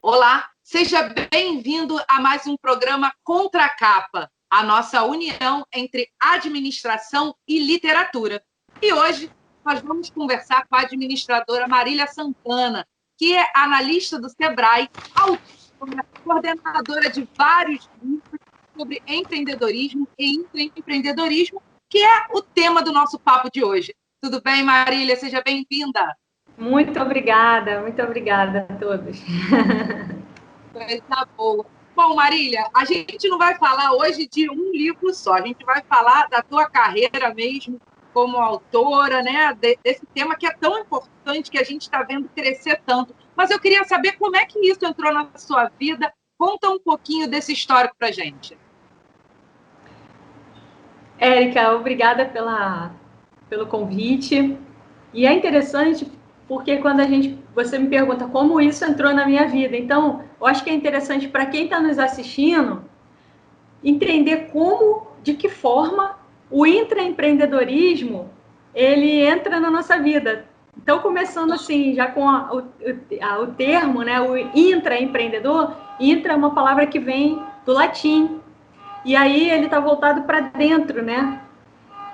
Olá, seja bem-vindo a mais um programa Contra a Capa, a nossa união entre administração e literatura. E hoje nós vamos conversar com a administradora Marília Santana, que é analista do Sebrae, autora, coordenadora de vários livros sobre empreendedorismo e intraempreendedorismo, que é o tema do nosso papo de hoje. Tudo bem, Marília? Seja bem-vinda. Muito obrigada a todos. Coisa boa. Bom, Marília, a gente não vai falar hoje de um livro só, a gente vai falar da tua carreira mesmo como autora, né? Desse tema que é tão importante, que a gente está vendo crescer tanto. Mas eu queria saber como é que isso entrou na sua vida. Conta um pouquinho desse histórico para a gente. Érica, obrigada pelo convite. E é interessante porque quando você me pergunta como isso entrou na minha vida, então eu acho que é interessante para quem está nos assistindo entender de que forma o intraempreendedorismo ele entra na nossa vida. Então, começando assim, já com o termo, né, o intraempreendedor, intra é uma palavra que vem do latim, e aí ele está voltado para dentro, né?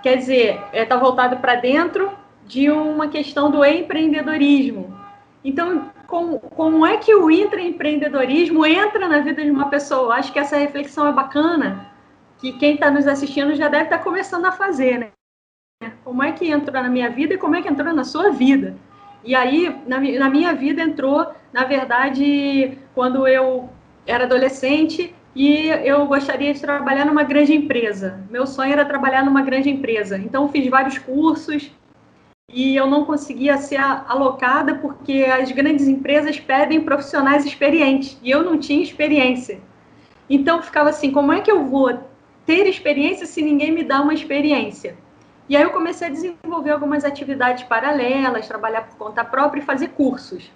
Quer dizer, está voltado para dentro de uma questão do empreendedorismo. Então, como é que o intraempreendedorismo entra na vida de uma pessoa? Acho que essa reflexão é bacana, que quem está nos assistindo já deve estar começando a fazer, né? Como é que entrou na minha vida e como é que entrou na sua vida? E aí, na minha vida entrou, na verdade, quando eu era adolescente e eu gostaria de trabalhar numa grande empresa. Meu sonho era trabalhar numa grande empresa. Então, fiz vários cursos e eu não conseguia ser alocada porque as grandes empresas pedem profissionais experientes e eu não tinha experiência. Então, ficava assim, como é que eu vou ter experiência se ninguém me dá uma experiência? E aí eu comecei a desenvolver algumas atividades paralelas, trabalhar por conta própria e fazer cursos.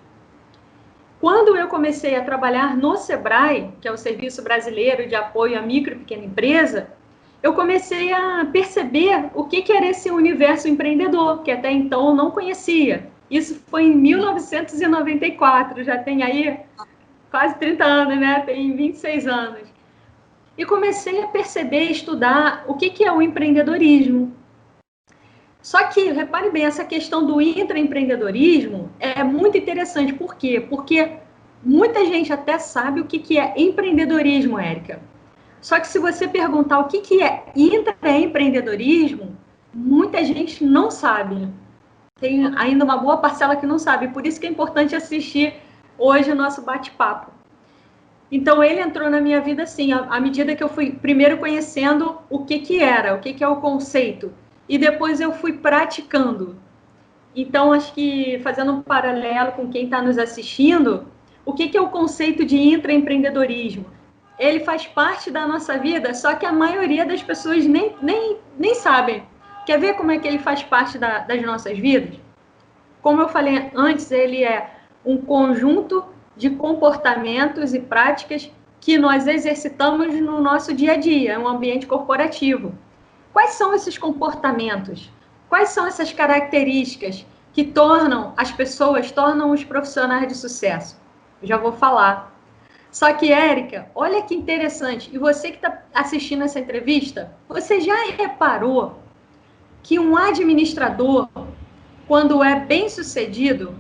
Quando eu comecei a trabalhar no Sebrae, que é o Serviço Brasileiro de Apoio à Micro e Pequena Empresa, eu comecei a perceber o que era esse universo empreendedor, que até então eu não conhecia. Isso foi em 1994, já tem aí quase 30 anos, né? Tem 26 anos. E comecei a perceber, estudar o que é o empreendedorismo. Só que, repare bem, essa questão do intraempreendedorismo é muito interessante. Por quê? Porque muita gente até sabe o que é empreendedorismo, Érica. Só que se você perguntar o que é intraempreendedorismo, muita gente não sabe. Tem ainda uma boa parcela que não sabe. Por isso que é importante assistir hoje o nosso bate-papo. Então, ele entrou na minha vida assim, à medida que eu fui primeiro conhecendo o que era, o que é o conceito. E depois eu fui praticando. Então, acho que, fazendo um paralelo com quem está nos assistindo, o que é o conceito de intraempreendedorismo? Ele faz parte da nossa vida, só que a maioria das pessoas nem sabem. Quer ver como é que ele faz parte das nossas vidas? Como eu falei antes, ele é um conjunto de comportamentos e práticas que nós exercitamos no nosso dia a dia, é um ambiente corporativo. Quais são esses comportamentos? Quais são essas características que tornam os profissionais de sucesso? Eu já vou falar. Só que, Érica, olha que interessante. E você que está assistindo essa entrevista, você já reparou que um administrador, quando é bem-sucedido,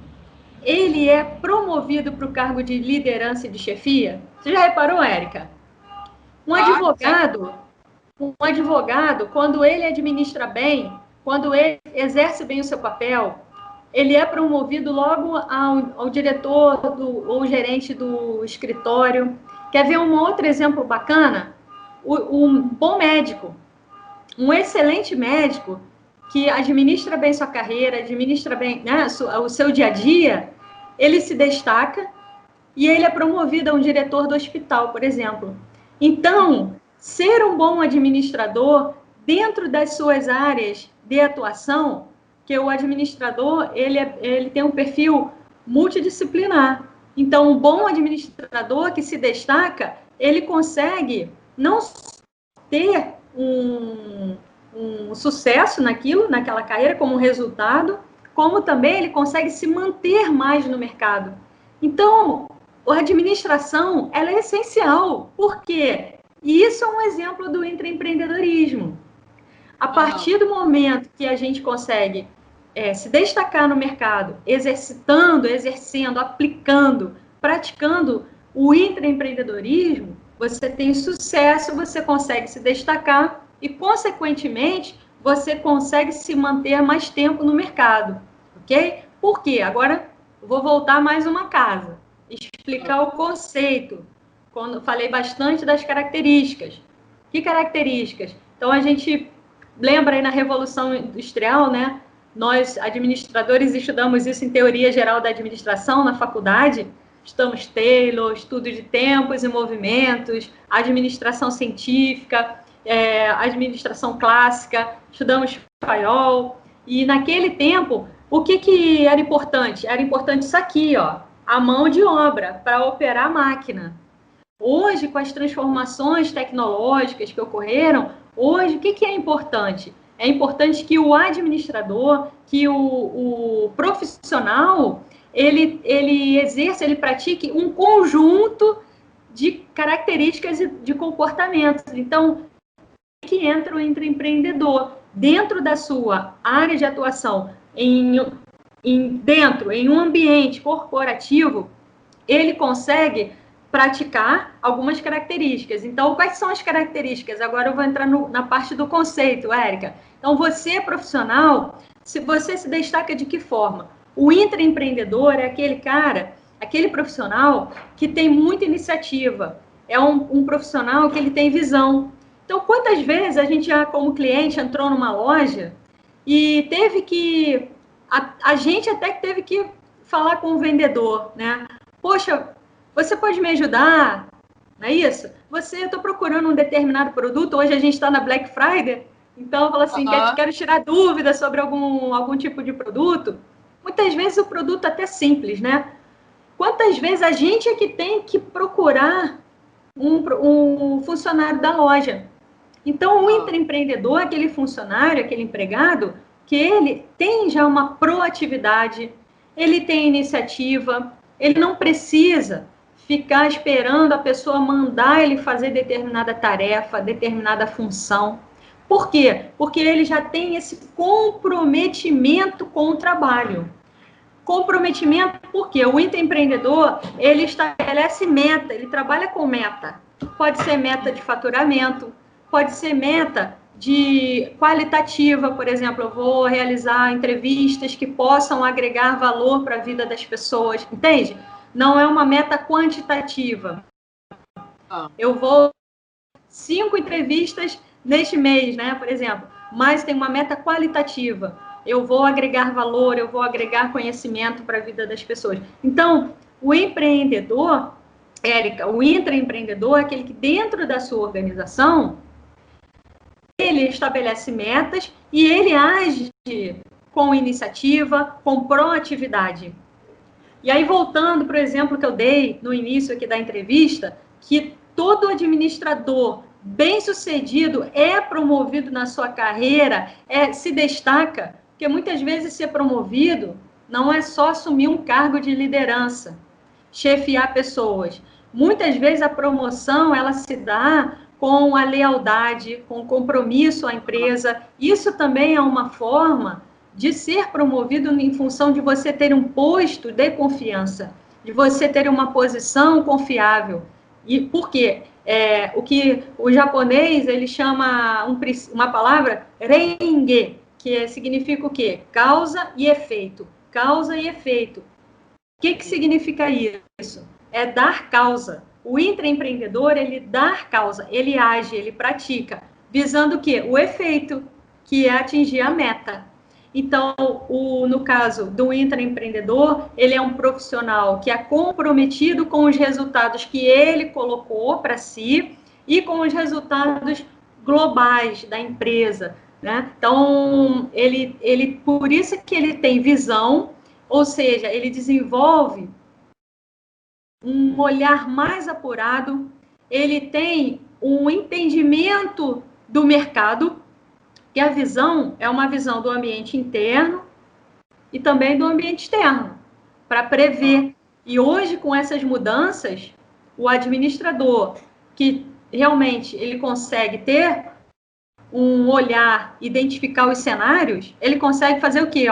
ele é promovido para o cargo de liderança e de chefia? Você já reparou, Érica? Um advogado, quando ele administra bem, quando ele exerce bem o seu papel, ele é promovido logo ao diretor ou gerente do escritório. Quer ver um outro exemplo bacana? Um bom médico, um excelente médico que administra bem sua carreira, administra bem, né, o seu dia a dia, ele se destaca e ele é promovido a um diretor do hospital, por exemplo. Então, ser um bom administrador dentro das suas áreas de atuação, que o administrador ele tem um perfil multidisciplinar. Então, um bom administrador que se destaca, ele consegue não ter um sucesso naquela carreira como resultado, como também ele consegue se manter mais no mercado. Então, a administração, ela é essencial. Por quê? E isso é um exemplo do intraempreendedorismo. A partir do momento que a gente consegue se destacar no mercado, exercendo, aplicando, praticando o intraempreendedorismo, você tem sucesso, você consegue se destacar e, consequentemente, você consegue se manter mais tempo no mercado, ok? Por quê? Agora, vou voltar mais uma casa, explicar o conceito. Quando falei bastante das características. Que características? Então, a gente lembra aí na Revolução Industrial, né? Nós, administradores, estudamos isso em Teoria Geral da Administração, na faculdade. Estudamos Taylor, estudo de tempos e movimentos, administração científica, administração clássica, estudamos Fayol. E naquele tempo, o que era importante? Era importante isso aqui, ó, a mão de obra para operar a máquina. Hoje, com as transformações tecnológicas que ocorreram, hoje, o que é importante? É importante que o administrador, que o profissional, ele exerça, ele pratique um conjunto de características e de comportamentos. Então, que entra o intraempreendedor dentro da sua área de atuação, em um ambiente corporativo, ele consegue praticar algumas características. Então, quais são as características? Agora eu vou entrar na parte do conceito, Érica. Então, você profissional, se você se destaca de que forma? O intraempreendedor é aquele cara, aquele profissional que tem muita iniciativa, é um profissional que ele tem visão. Então, quantas vezes a gente já, como cliente, entrou numa loja e teve que... A gente até que teve que falar com o vendedor, né? Poxa, você pode me ajudar? Não é isso? Eu estou procurando um determinado produto, hoje a gente está na Black Friday, então eu falo assim, quero tirar dúvidas sobre algum tipo de produto. Muitas vezes o produto é até simples, né? Quantas vezes a gente é que tem que procurar um funcionário da loja? Então, o intraempreendedor, aquele funcionário, aquele empregado, que ele tem já uma proatividade, ele tem iniciativa, ele não precisa ficar esperando a pessoa mandar ele fazer determinada tarefa, determinada função. Por quê? Porque ele já tem esse comprometimento com o trabalho. Comprometimento, porque o intraempreendedor, ele estabelece meta, ele trabalha com meta. Pode ser meta de faturamento, pode ser meta de qualitativa, por exemplo, eu vou realizar entrevistas que possam agregar valor para a vida das pessoas, entende? Não é uma meta quantitativa. Eu vou 5 entrevistas neste mês, né, por exemplo, mas tem uma meta qualitativa. Eu vou agregar valor, eu vou agregar conhecimento para a vida das pessoas. Então, o empreendedor, Érica, o intraempreendedor é aquele que dentro da sua organização, ele estabelece metas e ele age com iniciativa, com proatividade. E aí, voltando para o exemplo que eu dei no início aqui da entrevista, que todo administrador bem-sucedido é promovido na sua carreira, se destaca, porque muitas vezes ser promovido não é só assumir um cargo de liderança, chefiar pessoas. Muitas vezes a promoção, ela se dá com a lealdade, com o compromisso à empresa. Isso também é uma forma de ser promovido em função de você ter um posto de confiança, de você ter uma posição confiável. E por quê? O que o japonês, ele chama uma palavra, renge, que significa o quê? Causa e efeito. Causa e efeito. O que significa isso? É dar causa. O intraempreendedor, ele dá causa, ele age, ele pratica, visando o quê? O efeito, que é atingir a meta. Então, no caso do intraempreendedor, ele é um profissional que é comprometido com os resultados que ele colocou para si e com os resultados globais da empresa, né? Então, por isso que ele tem visão, ou seja, ele desenvolve um olhar mais apurado, ele tem um entendimento do mercado, que a visão é uma visão do ambiente interno, e também do ambiente externo, para prever. E hoje, com essas mudanças, o administrador, que realmente ele consegue ter um olhar, identificar os cenários, ele consegue fazer o quê?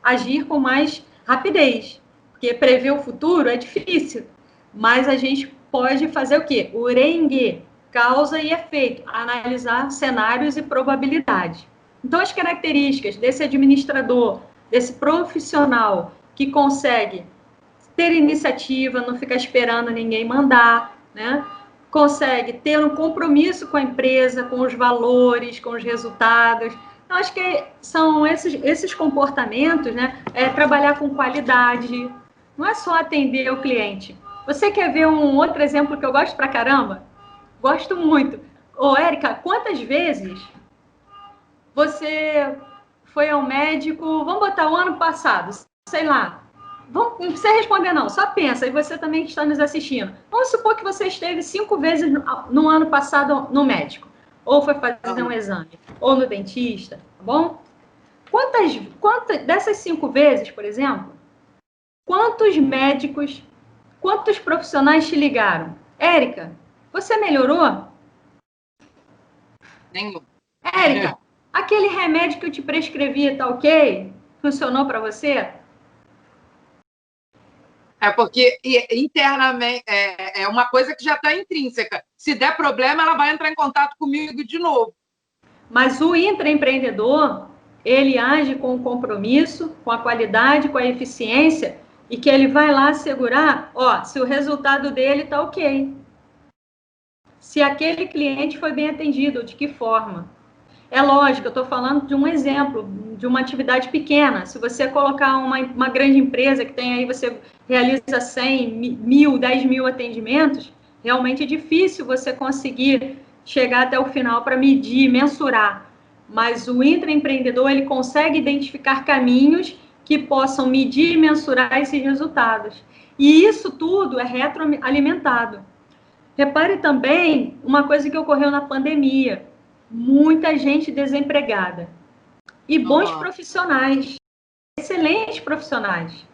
Agir com mais rapidez. Porque prever o futuro é difícil, mas a gente pode fazer o quê? O rengue, causa e efeito, analisar cenários e probabilidade. Então, as características desse administrador, desse profissional que consegue ter iniciativa, não ficar esperando ninguém mandar, né? Consegue ter um compromisso com a empresa, com os valores, com os resultados. Eu acho que são esses comportamentos, né? Trabalhar com qualidade, não é só atender o cliente. Você quer ver um outro exemplo que eu gosto pra caramba? Gosto muito. Ô, Érica, quantas vezes você foi ao médico, vamos botar o ano passado, sei lá, não precisa responder não, só pensa, e você também que está nos assistindo. Vamos supor que você esteve 5 vezes no ano passado no médico, ou foi fazer um exame, ou no dentista, tá bom? Quantas dessas 5 vezes, por exemplo, quantos médicos, quantos profissionais te ligaram? Érica, você melhorou? Nenhum. Érica, aquele remédio que eu te prescrevi tá ok? Funcionou para você? É porque internamente é uma coisa que já está intrínseca. Se der problema, ela vai entrar em contato comigo de novo. Mas o intraempreendedor, ele age com o compromisso, com a qualidade, com a eficiência, e que ele vai lá assegurar, se o resultado dele está ok. Se aquele cliente foi bem atendido, de que forma. É lógico, eu estou falando de um exemplo, de uma atividade pequena. Se você colocar uma grande empresa que tem aí, você realiza 100, 1.000, 10.000 atendimentos, realmente é difícil você conseguir chegar até o final para medir, mensurar. Mas o intraempreendedor, ele consegue identificar caminhos que possam medir e mensurar esses resultados. E isso tudo é retroalimentado. Repare também uma coisa que ocorreu na pandemia. Muita gente desempregada. E bons profissionais, excelentes profissionais.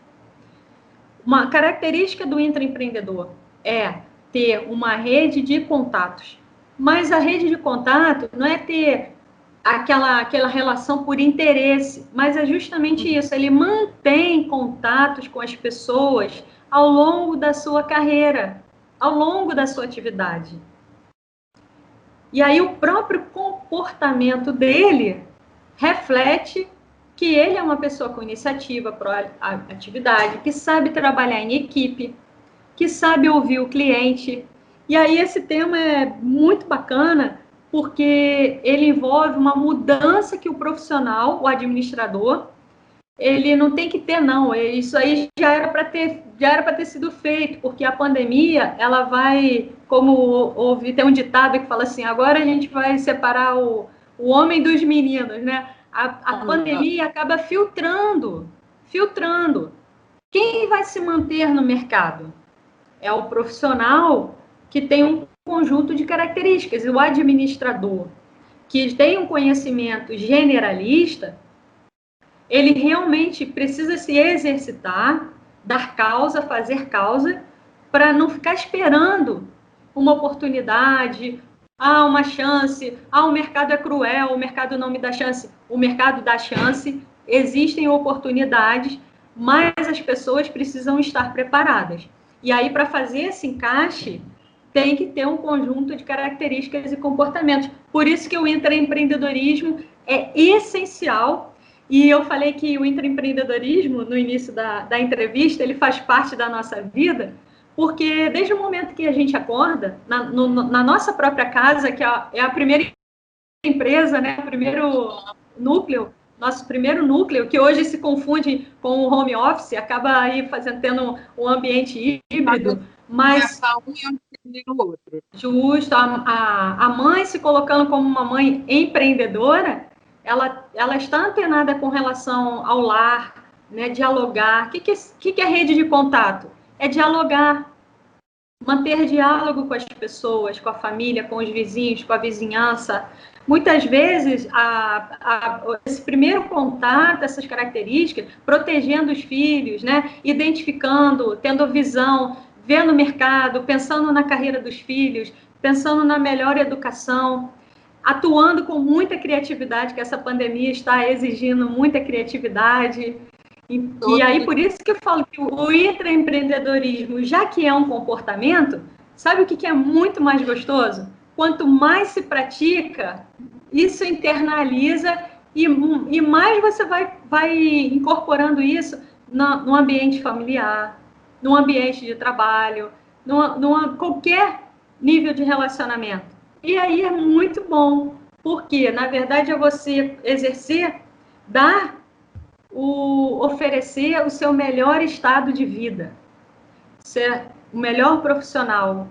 Uma característica do intraempreendedor é ter uma rede de contatos. Mas a rede de contato não é ter aquela relação por interesse, mas é justamente isso, ele mantém contatos com as pessoas ao longo da sua carreira, ao longo da sua atividade. E aí o próprio comportamento dele reflete que ele é uma pessoa com iniciativa para a atividade, que sabe trabalhar em equipe, que sabe ouvir o cliente. E aí esse tema é muito bacana, porque ele envolve uma mudança que o profissional, o administrador, ele não tem que ter, não. Isso aí já era para ter sido feito, porque a pandemia, ela vai, como tem um ditado que fala assim, agora a gente vai separar o homem dos meninos, né? A pandemia acaba filtrando. Quem vai se manter no mercado? É o profissional que tem um conjunto de características, e o administrador que tem um conhecimento generalista, ele realmente precisa se exercitar, dar causa, fazer causa, para não ficar esperando uma oportunidade, uma chance, o mercado é cruel, o mercado não me dá chance. O mercado dá chance, existem oportunidades, mas as pessoas precisam estar preparadas. E aí, para fazer esse encaixe, tem que ter um conjunto de características e comportamentos. Por isso que o intraempreendedorismo é essencial. E eu falei que o intraempreendedorismo, no início da entrevista, ele faz parte da nossa vida, porque desde o momento que a gente acorda, na nossa própria casa, que é a primeira empresa, né, o primeiro núcleo, nosso primeiro núcleo, que hoje se confunde com o home office, acaba aí tendo um ambiente híbrido, mas justo, a mãe se colocando como uma mãe empreendedora, ela está antenada com relação ao lar, né, dialogar. O que é rede de contato? É dialogar. manter diálogo com as pessoas, com a família, com os vizinhos, com a vizinhança. Muitas vezes, esse primeiro contato, essas características, protegendo os filhos, né? Identificando, tendo visão, vendo o mercado, pensando na carreira dos filhos, pensando na melhor educação, atuando com muita criatividade, que essa pandemia está exigindo muita criatividade. E aí, por isso que eu falo que o intraempreendedorismo, já que é um comportamento, sabe o que é muito mais gostoso? Quanto mais se pratica, isso internaliza e mais você vai incorporando isso no ambiente familiar, no ambiente de trabalho, qualquer nível de relacionamento. E aí é muito bom, porque, na verdade, é você exercer, oferecer o seu melhor estado de vida, ser o melhor profissional.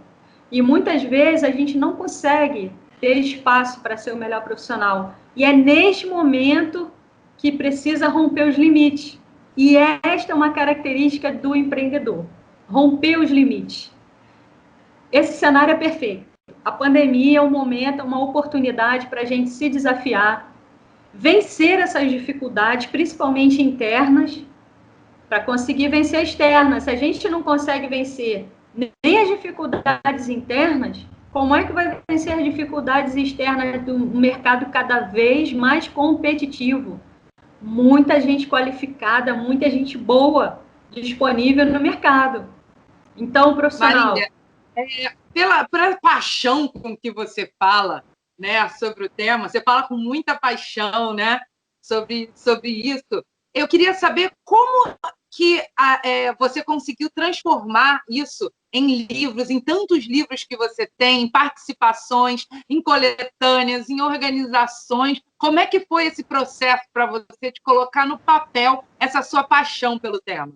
E muitas vezes a gente não consegue ter espaço para ser o melhor profissional. E é neste momento que precisa romper os limites. E esta é uma característica do empreendedor, romper os limites. Esse cenário é perfeito. A pandemia é um momento, uma oportunidade para a gente se desafiar, vencer essas dificuldades, principalmente internas, para conseguir vencer externas. Se a gente não consegue vencer nem as dificuldades internas, como é que vai vencer as dificuldades externas do mercado cada vez mais competitivo? Muita gente qualificada, muita gente boa disponível no mercado. Então, profissional... Marília, pela paixão com que você fala, né, sobre o tema, você fala com muita paixão, né, sobre isso. Eu queria saber como que você conseguiu transformar isso em livros, em tantos livros que você tem, em participações, em coletâneas, em organizações. Como é que foi esse processo para você de colocar no papel essa sua paixão pelo tema?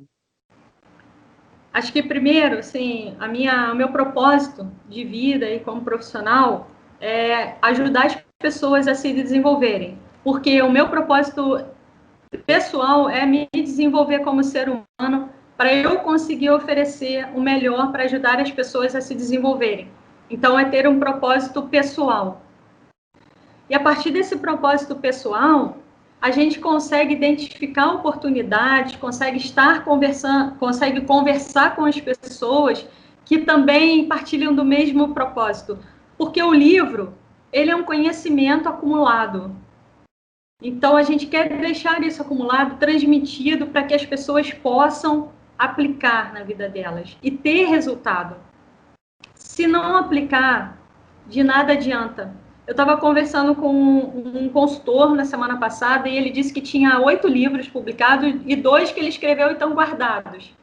Acho que primeiro, assim, o meu propósito de vida e como profissional é ajudar as pessoas a se desenvolverem, porque o meu propósito pessoal é me desenvolver como ser humano para eu conseguir oferecer o melhor para ajudar as pessoas a se desenvolverem. Então, é ter um propósito pessoal. E a partir desse propósito pessoal, a gente consegue identificar oportunidades, consegue consegue conversar com as pessoas que também partilham do mesmo propósito. Porque o livro, ele é um conhecimento acumulado. Então, a gente quer deixar isso acumulado, transmitido, para que as pessoas possam aplicar na vida delas e ter resultado. Se não aplicar, de nada adianta. Eu estava conversando com um consultor na semana passada e ele disse que tinha 8 livros publicados e 2 que ele escreveu e estão guardados.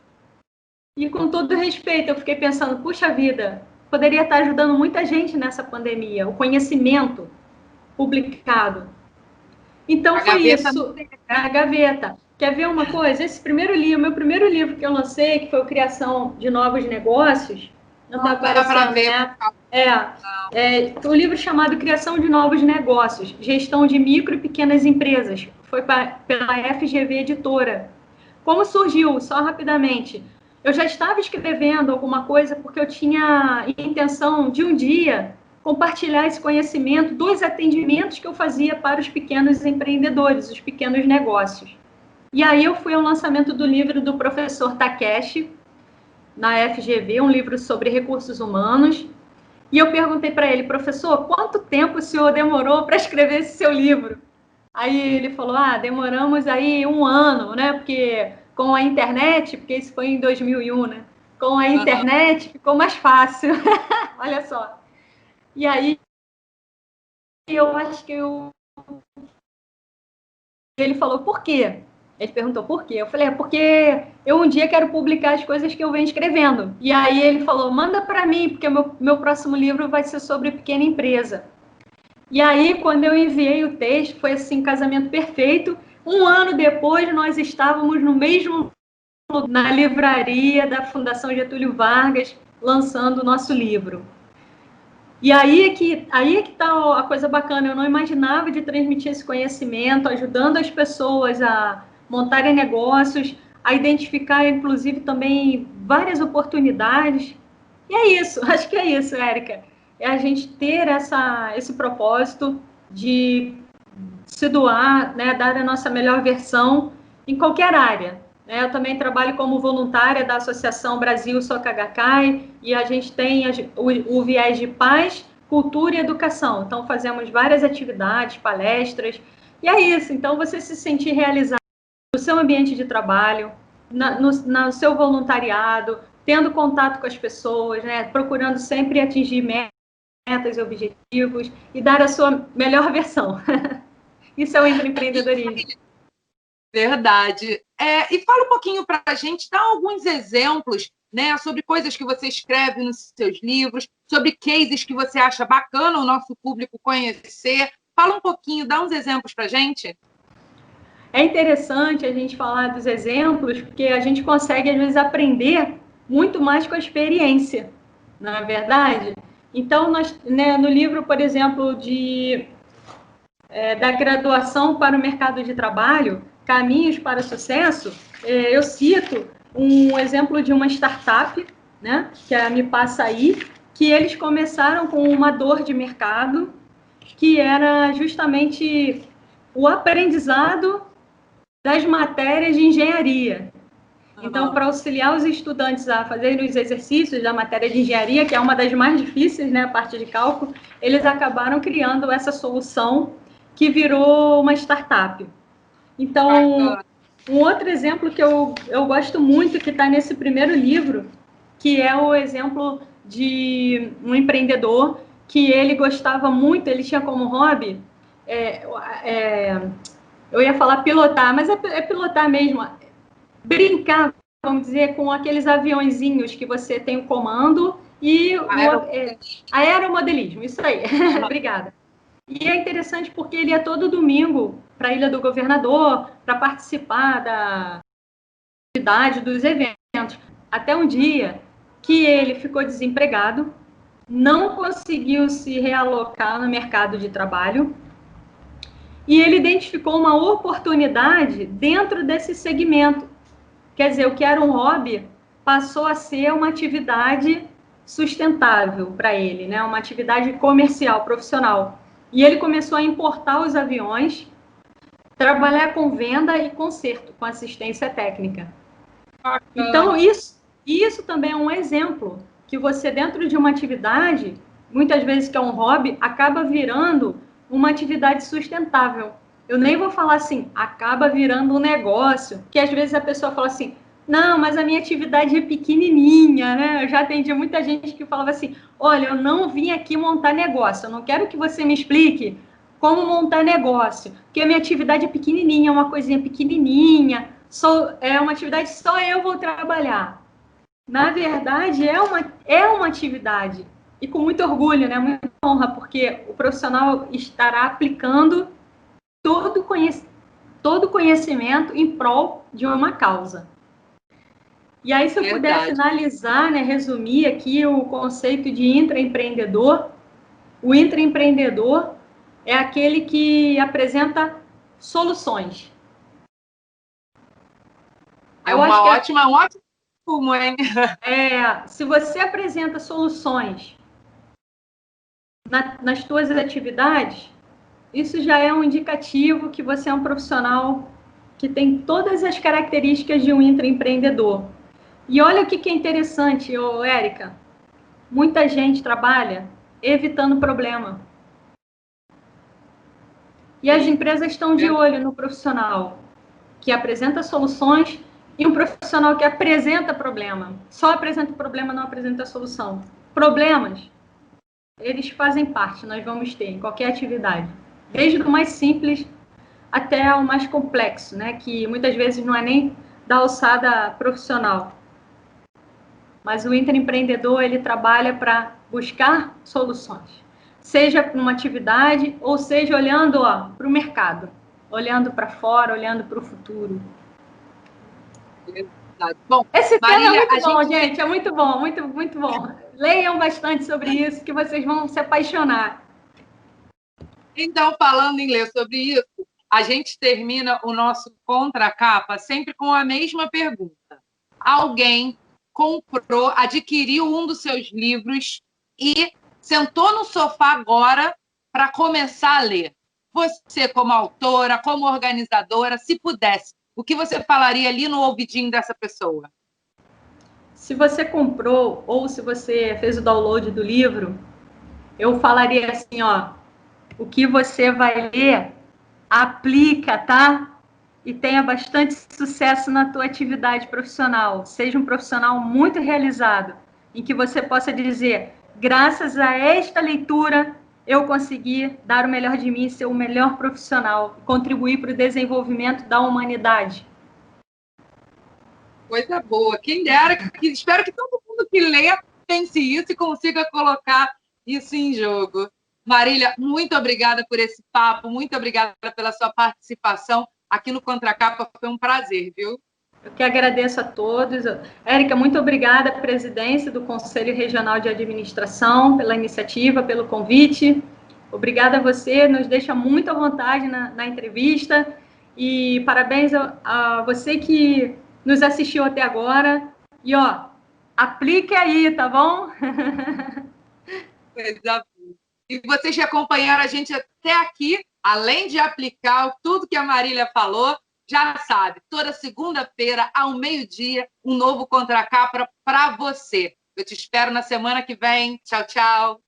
E com todo respeito, eu fiquei pensando, puxa vida, poderia estar ajudando muita gente nessa pandemia, o conhecimento publicado. Então foi isso, a gaveta. Quer ver uma coisa? Esse primeiro livro, meu primeiro livro que eu lancei, que foi o Criação de Novos Negócios, não está aparecendo, né? O livro chamado Criação de Novos Negócios, Gestão de Micro e Pequenas Empresas, foi pela FGV Editora. Como surgiu? Só rapidamente. Eu já estava escrevendo alguma coisa porque eu tinha intenção de um dia compartilhar esse conhecimento dos atendimentos que eu fazia para os pequenos empreendedores, os pequenos negócios. E aí eu fui ao lançamento do livro do professor Takeshi, na FGV, um livro sobre recursos humanos, e eu perguntei para ele, professor, quanto tempo o senhor demorou para escrever esse seu livro? Aí ele falou, demoramos aí 1 ano, né, porque com a internet, porque isso foi em 2001, né, com a internet ficou mais fácil, olha só. E aí, eu acho que ele falou, por quê? Ele perguntou por quê? Eu falei, porque eu um dia quero publicar as coisas que eu venho escrevendo. E aí ele falou, manda para mim, porque meu próximo livro vai ser sobre pequena empresa. E aí, quando eu enviei o texto, foi assim, casamento perfeito. 1 ano depois, nós estávamos no mesmo na livraria da Fundação Getúlio Vargas, lançando o nosso livro. E aí é que está a coisa bacana. Eu não imaginava de transmitir esse conhecimento, ajudando as pessoas a montarem negócios, a identificar, inclusive, também várias oportunidades E é isso, acho que é isso, Érica. É a gente ter esse propósito de se doar, né, dar a nossa melhor versão em qualquer área. Eu também trabalho como voluntária da Associação Brasil Socagakai e a gente tem o viés de paz, cultura e educação. Então, fazemos várias atividades, palestras, e é isso. Então, você se sentir realizado no seu ambiente de trabalho, no seu voluntariado, tendo contato com as pessoas, né, procurando sempre atingir metas e objetivos e dar a sua melhor versão. Isso é o empreendedorismo. Verdade. E fala um pouquinho para a gente, dá alguns exemplos, né, sobre coisas que você escreve nos seus livros, sobre cases que você acha bacana o nosso público conhecer. Fala um pouquinho, dá uns exemplos para a gente. É interessante a gente falar dos exemplos, porque a gente consegue, às vezes, aprender muito mais com a experiência, não é verdade? Então, né, no livro, por exemplo, da graduação para o mercado de trabalho, Caminhos para o Sucesso, eu cito um exemplo de uma startup, né, que é a Me Passa Aí, que eles começaram com uma dor de mercado, que era justamente o aprendizado das matérias de engenharia. Então, para auxiliar os estudantes a fazerem os exercícios da matéria de engenharia, que é uma das mais difíceis, né, a parte de cálculo, eles acabaram criando essa solução que virou uma startup. Então, um outro exemplo que eu gosto muito, que está nesse primeiro livro, que é o exemplo de um empreendedor que ele gostava muito, ele tinha como hobby, eu ia falar pilotar, mas é pilotar mesmo, brincar, vamos dizer, com aqueles aviãozinhos que você tem o comando e aeromodelismo, isso aí, obrigada. E é interessante porque ele ia todo domingo para a Ilha do Governador para participar da atividade, dos eventos. Até um dia que ele ficou desempregado, não conseguiu se realocar no mercado de trabalho e ele identificou uma oportunidade dentro desse segmento. Quer dizer, o que era um hobby passou a ser uma atividade sustentável para ele, né? Uma atividade comercial, profissional. E ele começou a importar os aviões, trabalhar com venda e conserto, com assistência técnica. Então, isso também é um exemplo que você, dentro de uma atividade, muitas vezes que é um hobby, acaba virando uma atividade sustentável. Eu nem vou falar assim, acaba virando um negócio, que às vezes a pessoa fala assim, não, mas a minha atividade é pequenininha, né? Eu já atendi muita gente que falava assim, olha, eu não vim aqui montar negócio, eu não quero que você me explique como montar negócio, porque a minha atividade é pequenininha, é uma coisinha pequenininha, é uma atividade só eu vou trabalhar. Na verdade, é uma atividade, e com muito orgulho, né? Muita honra, porque o profissional estará aplicando todo conhecimento em prol de uma causa. E aí, se eu puder finalizar, né, resumir aqui o conceito de intraempreendedor, o intraempreendedor é aquele que apresenta soluções. É uma ótima rumo, hein? Se você apresenta soluções nas suas atividades, isso já é um indicativo que você é um profissional que tem todas as características de um intraempreendedor. E olha o que é interessante, Érica. Muita gente trabalha evitando problema. E as empresas estão de olho no profissional que apresenta soluções e um profissional que apresenta problema. Só apresenta o problema, não apresenta a solução. Problemas, eles fazem parte, nós vamos ter em qualquer atividade. Desde o mais simples até o mais complexo, né? Que muitas vezes não é nem da alçada profissional. Mas o intraempreendedor, ele trabalha para buscar soluções. Seja numa atividade, ou seja olhando para o mercado. Olhando para fora, olhando para o futuro. Bom, esse tema é muito bom, gente. É muito bom, muito, muito bom. Leiam bastante sobre isso, que vocês vão se apaixonar. Então, falando em ler sobre isso, a gente termina o nosso Contra a Capa sempre com a mesma pergunta. Alguém comprou, adquiriu um dos seus livros e sentou no sofá agora para começar a ler. Você, como autora, como organizadora, se pudesse, o que você falaria ali no ouvidinho dessa pessoa? Se você comprou ou se você fez o download do livro, eu falaria assim, ó, o que você vai ler, aplica, tá? E tenha bastante sucesso na tua atividade profissional. Seja um profissional muito realizado, em que você possa dizer, graças a esta leitura, eu consegui dar o melhor de mim, ser o melhor profissional, contribuir para o desenvolvimento da humanidade. Coisa boa. Quem dera, espero que todo mundo que lê pense isso e consiga colocar isso em jogo. Marília, muito obrigada por esse papo, muito obrigada pela sua participação aqui no Contracapa, foi um prazer, viu? Eu que agradeço a todos. Érica, muito obrigada à presidência do Conselho Regional de Administração pela iniciativa, pelo convite. Obrigada a você, nos deixa muito à vontade na entrevista. E parabéns a você que nos assistiu até agora. E, ó, aplique aí, tá bom? E vocês que acompanharam a gente até aqui, além de aplicar tudo que a Marília falou, já sabe, toda segunda-feira, ao meio-dia, um novo Contracapa para você. Eu te espero na semana que vem. Tchau, tchau.